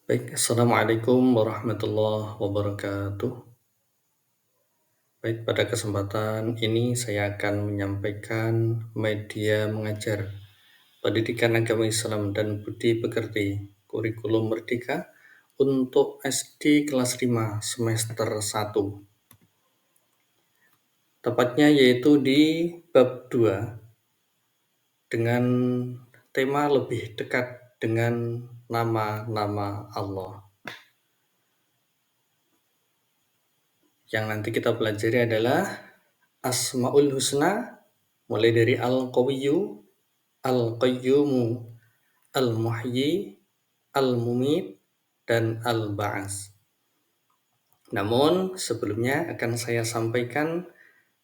Baik, Assalamualaikum warahmatullahi wabarakatuh. Baik, pada kesempatan ini saya akan menyampaikan media mengajar pendidikan agama Islam dan budi pekerti kurikulum Merdeka untuk SD kelas 5 semester 1. Tepatnya yaitu di bab 2 dengan tema lebih dekat dengan nama-nama Allah. Yang nanti kita pelajari adalah Asmaul Husna, mulai dari Al-Qawiyyu, Al-Qayyumu, Al-Muhyi, Al-Mumit, dan Al-Ba'as. Namun, sebelumnya akan saya sampaikan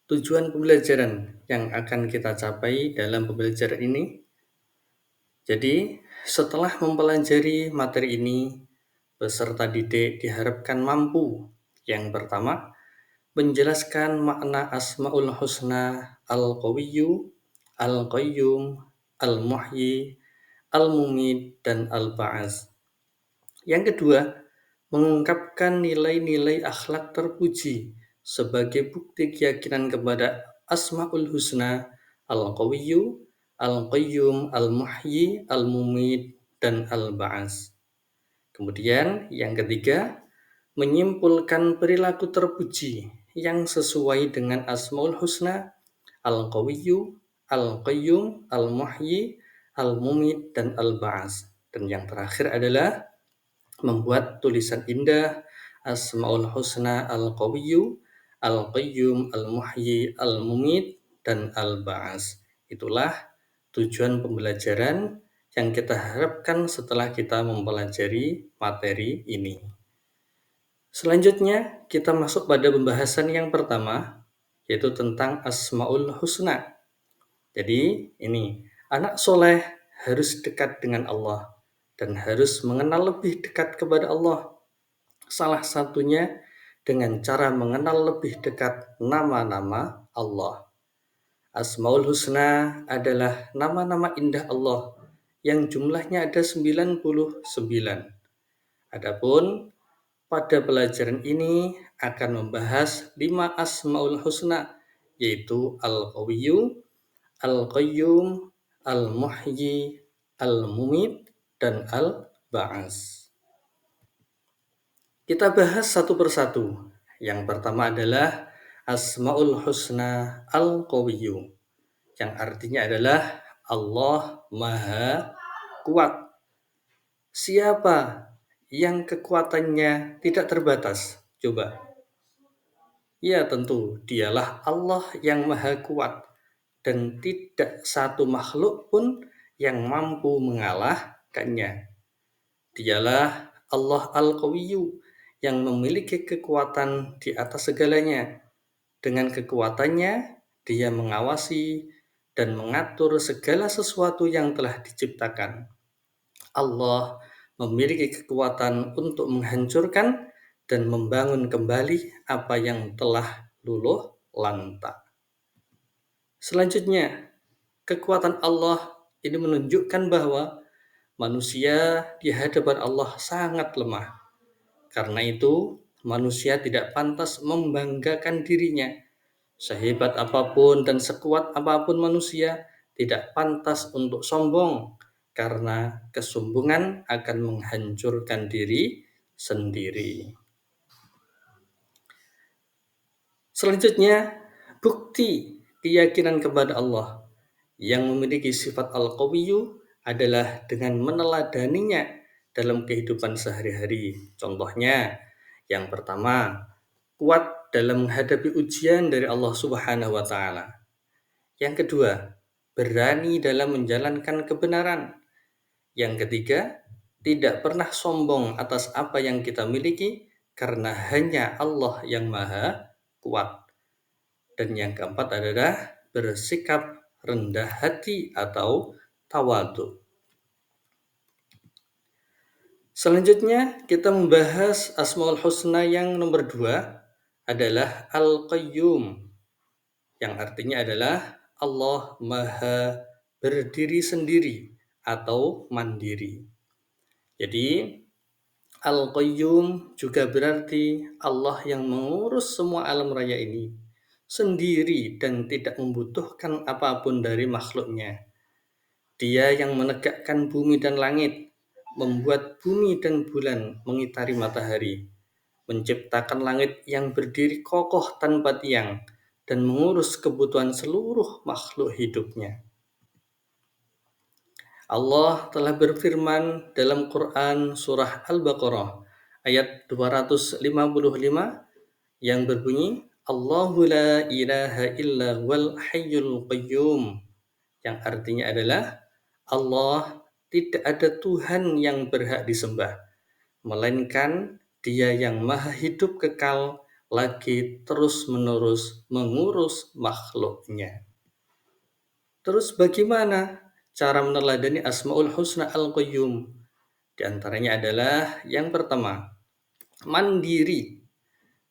tujuan pembelajaran yang akan kita capai dalam pembelajaran ini. Jadi, setelah mempelajari materi ini, peserta didik diharapkan mampu. Yang pertama, menjelaskan makna Asmaul Husna Al-Qawiyyu, Al-Qayyum, Al-Muhyi, Al-Mumit, dan Al-Ba'as. Yang kedua, mengungkapkan nilai-nilai akhlak terpuji sebagai bukti keyakinan kepada Asmaul Husna Al-Qawiyyu, Al-Qayyum, Al-Muhyi, Al-Mumit, dan Al-Ba'as. Kemudian yang ketiga, menyimpulkan perilaku terpuji yang sesuai dengan Asmaul Husna, Al-Qawiyyu, Al-Qayyum, Al-Muhyi, Al-Mumit, dan Al-Ba'as. Dan yang terakhir adalah membuat tulisan indah Asmaul Husna Al-Qawiyyu, Al-Qayyum, Al-Muhyi, Al-Mumit, dan Al-Ba'as. Itulah tujuan pembelajaran yang kita harapkan setelah kita mempelajari materi ini. Selanjutnya, kita masuk pada pembahasan yang pertama, yaitu tentang Asmaul Husna. Jadi, ini, anak soleh harus dekat dengan Allah dan harus mengenal lebih dekat kepada Allah. Salah satunya dengan cara mengenal lebih dekat nama-nama Allah. Asmaul Husna adalah nama-nama indah Allah yang jumlahnya ada 99. Adapun pada pelajaran ini akan membahas 5 Asmaul Husna, yaitu Al-Qawiyyu, Al-Qayyum, Al-Muhyi, Al-Mumit, dan Al-Ba'as. Kita bahas satu persatu. Yang pertama adalah Asmaul Husna Al-Qawiyyu, yang artinya adalah Allah Maha Kuat. Siapa yang kekuatannya tidak terbatas? Coba. Ya tentu, dialah Allah yang Maha Kuat. Dan tidak satu makhluk pun yang mampu mengalahkannya. Dialah Allah Al-Qawiyyu yang memiliki kekuatan di atas segalanya. Dengan kekuatannya, Dia mengawasi dan mengatur segala sesuatu yang telah diciptakan. Allah memiliki kekuatan untuk menghancurkan dan membangun kembali apa yang telah luluh lantak. Selanjutnya, kekuatan Allah ini menunjukkan bahwa manusia di hadapan Allah sangat lemah. Karena itu, manusia tidak pantas membanggakan dirinya. Sehebat apapun dan sekuat apapun manusia, tidak pantas untuk sombong, karena kesombongan akan menghancurkan diri sendiri. Selanjutnya, bukti keyakinan kepada Allah yang memiliki sifat Al-Qawiyyu adalah dengan meneladaninya dalam kehidupan sehari-hari. Contohnya, yang pertama, kuat dalam menghadapi ujian dari Allah Subhanahu wa taala. Yang kedua, berani dalam menjalankan kebenaran. Yang ketiga, tidak pernah sombong atas apa yang kita miliki karena hanya Allah yang Maha Kuat. Dan yang keempat adalah bersikap rendah hati atau tawadhu. Selanjutnya kita membahas Asmaul Husna yang nomor 2 adalah Al-Qayyum, yang artinya adalah Allah Maha berdiri sendiri atau mandiri. Jadi Al-Qayyum juga berarti Allah yang mengurus semua alam raya ini sendiri dan tidak membutuhkan apapun dari makhluknya. Dia yang menegakkan bumi dan langit, membuat bumi dan bulan mengitari matahari, menciptakan langit yang berdiri kokoh tanpa tiang, dan mengurus kebutuhan seluruh makhluk hidupnya. Allah telah berfirman dalam Quran surah Al-Baqarah ayat 255 yang berbunyi, Allahu la ilaha illa wal hayyul qayyum, yang artinya adalah Allah tidak ada Tuhan yang berhak disembah, melainkan Dia yang maha hidup kekal lagi terus-menerus mengurus makhluknya. Terus bagaimana cara meneladani Asmaul Husna Al-Qayyum? Di antaranya adalah yang pertama, mandiri,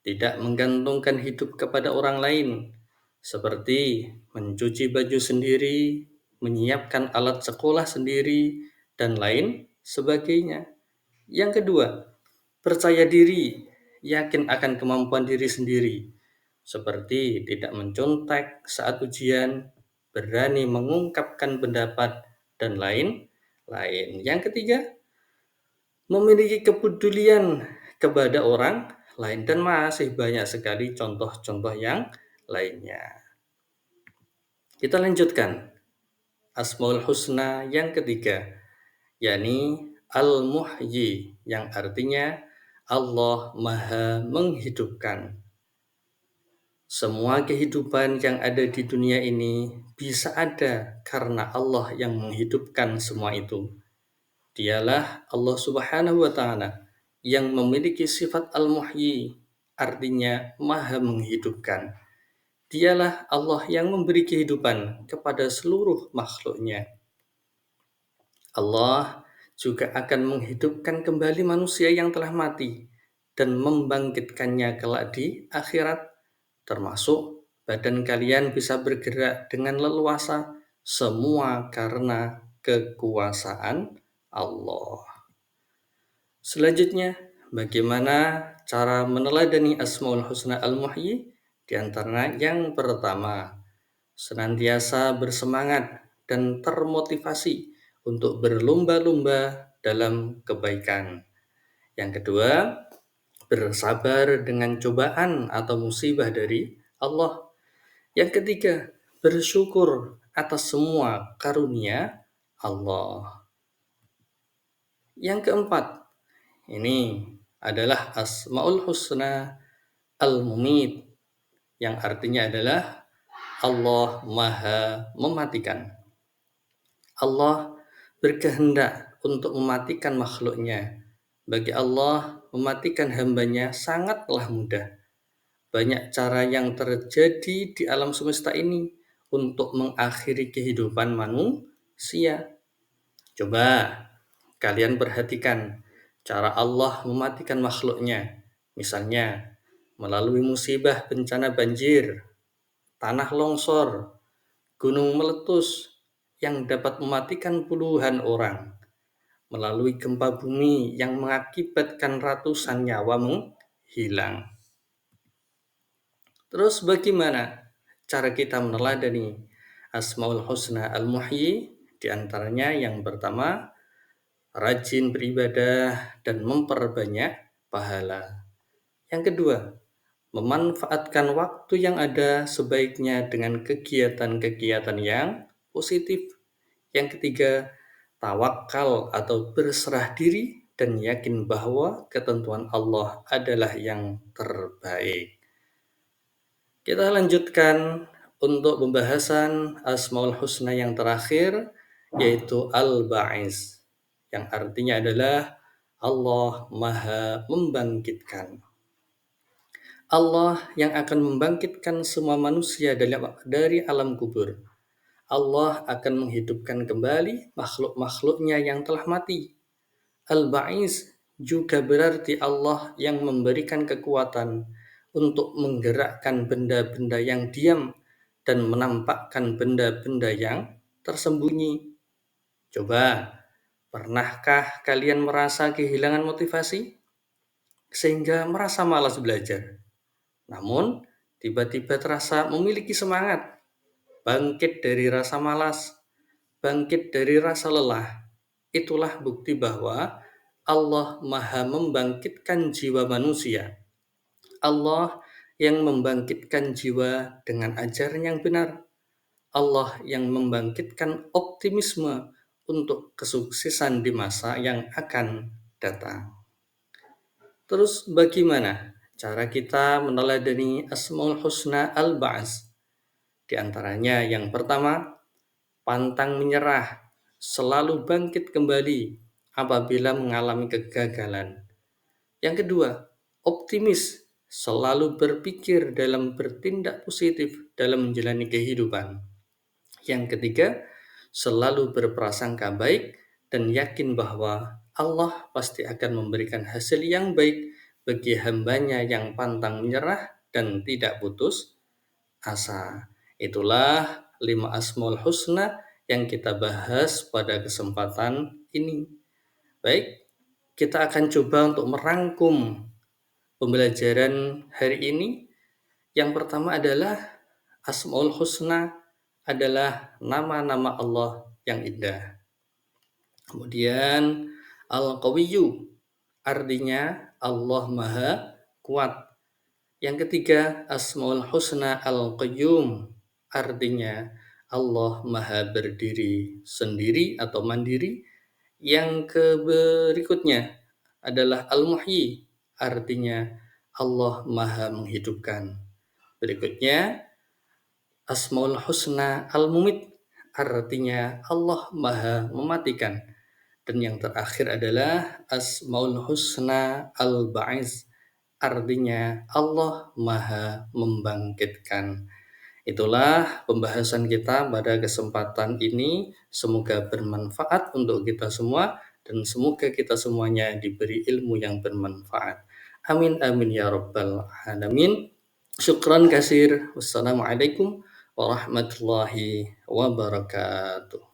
tidak menggantungkan hidup kepada orang lain, seperti mencuci baju sendiri, menyiapkan alat sekolah sendiri, dan lain sebagainya. Yang kedua, percaya diri, yakin akan kemampuan diri sendiri, seperti tidak mencontek saat ujian, berani mengungkapkan pendapat, dan lain-lain. Yang ketiga, memiliki kepedulian kepada orang lain, dan masih banyak sekali contoh-contoh yang lainnya. Kita lanjutkan Asmaul Husna yang ketiga, yakni Al-Muhyi, yang artinya Allah Maha Menghidupkan. Semua kehidupan yang ada di dunia ini bisa ada karena Allah yang menghidupkan semua itu. Dialah Allah Subhanahu wa Ta'ala yang memiliki sifat Al-Muhyi, artinya Maha Menghidupkan. Dialah Allah yang memberi kehidupan kepada seluruh makhluknya. Allah juga akan menghidupkan kembali manusia yang telah mati dan membangkitkannya kelak di akhirat, termasuk badan kalian bisa bergerak dengan leluasa, semua karena kekuasaan Allah. Selanjutnya, bagaimana cara meneladani Asmaul Husna Al-Muhyi? Di antaranya yang pertama, senantiasa bersemangat dan termotivasi untuk berlomba-lomba dalam kebaikan. Yang kedua, bersabar dengan cobaan atau musibah dari Allah. Yang ketiga, bersyukur atas semua karunia Allah. Yang keempat, ini adalah Asmaul Husna Al-Mumit, yang artinya adalah Allah Maha Mematikan. Allah berkehendak untuk mematikan makhluknya. Bagi Allah, mematikan hambanya sangatlah mudah. Banyak cara yang terjadi di alam semesta ini untuk mengakhiri kehidupan manusia. Coba kalian perhatikan cara Allah mematikan makhluknya. Misalnya, melalui musibah bencana banjir, tanah longsor, gunung meletus yang dapat mematikan puluhan orang, melalui gempa bumi yang mengakibatkan ratusan nyawa menghilang. Terus bagaimana cara kita meneladani Asmaul Husna Al-Muhyi? Di antaranya yang pertama, rajin beribadah dan memperbanyak pahala. Yang kedua, memanfaatkan waktu yang ada sebaiknya dengan kegiatan-kegiatan yang positif. Yang ketiga, tawakal atau berserah diri dan yakin bahwa ketentuan Allah adalah yang terbaik. Kita lanjutkan untuk pembahasan Asmaul Husna yang terakhir, yaitu Al-Ba'iz, yang artinya adalah Allah Maha Membangkitkan. Allah yang akan membangkitkan semua manusia dari alam kubur. Allah akan menghidupkan kembali makhluk-makhluknya yang telah mati. Al-Ba'iz juga berarti Allah yang memberikan kekuatan untuk menggerakkan benda-benda yang diam dan menampakkan benda-benda yang tersembunyi. Coba, pernahkah kalian merasa kehilangan motivasi? sehingga merasa malas belajar. Namun, tiba-tiba terasa memiliki semangat, bangkit dari rasa malas, bangkit dari rasa lelah. Itulah bukti bahwa Allah Maha membangkitkan jiwa manusia. Allah yang membangkitkan jiwa dengan ajaran yang benar. Allah yang membangkitkan optimisme untuk kesuksesan di masa yang akan datang. Terus bagaimana cara kita meneladani Asmaul Husna Al-Ba'as? Di antaranya yang pertama, pantang menyerah, selalu bangkit kembali apabila mengalami kegagalan. Yang kedua, optimis, selalu berpikir dalam bertindak positif dalam menjalani kehidupan. Yang ketiga, selalu berprasangka baik dan yakin bahwa Allah pasti akan memberikan hasil yang baik bagi hambanya yang pantang menyerah dan tidak putus asa. Itulah 5 Asmaul Husna yang kita bahas pada kesempatan ini. Baik, kita akan coba untuk merangkum pembelajaran hari ini. Yang pertama adalah Asmaul Husna adalah nama-nama Allah yang indah. Kemudian Al-Qawiyyu artinya Allah Maha Kuat. Yang ketiga, Asmaul Husna Al-Qayyum artinya Allah Maha Berdiri sendiri atau mandiri. Yang berikutnya adalah Al-Muhyi artinya Allah Maha Menghidupkan. Berikutnya Asmaul Husna Al-Mumit artinya Allah Maha Mematikan. Dan yang terakhir adalah Asmaul Husna Al-Ba'is artinya Allah Maha Membangkitkan. Itulah pembahasan kita pada kesempatan ini. Semoga bermanfaat untuk kita semua dan semoga kita semuanya diberi ilmu yang bermanfaat. Amin amin ya rabbal alamin. Syukran kasir. Wassalamualaikum warahmatullahi wabarakatuh.